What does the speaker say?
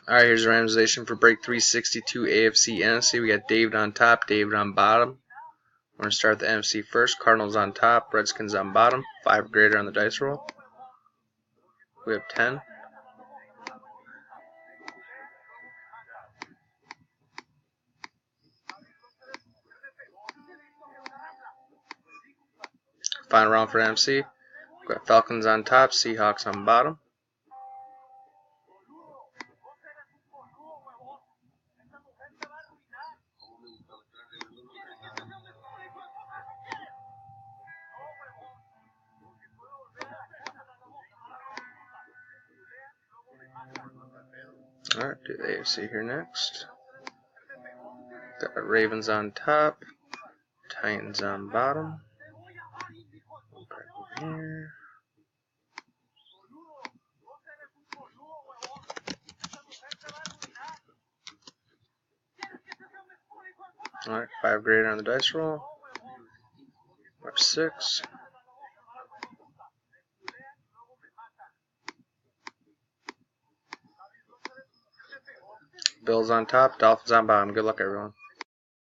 Alright, here's a randomization for break 362 AFC NFC. We got David on top, David on bottom. We're going to start the NFC first. Cardinals on top, Redskins on bottom. 5 or greater on the dice roll. We have 10. Final round for NFC. We've got Falcons on top, Seahawks on bottom. Alright, do the AFC here next. Got Ravens on top, Titans on bottom. Here. Alright, 5 greater on the dice roll. We have 6. Bills on top, Dolphins on bottom. Good luck, everyone.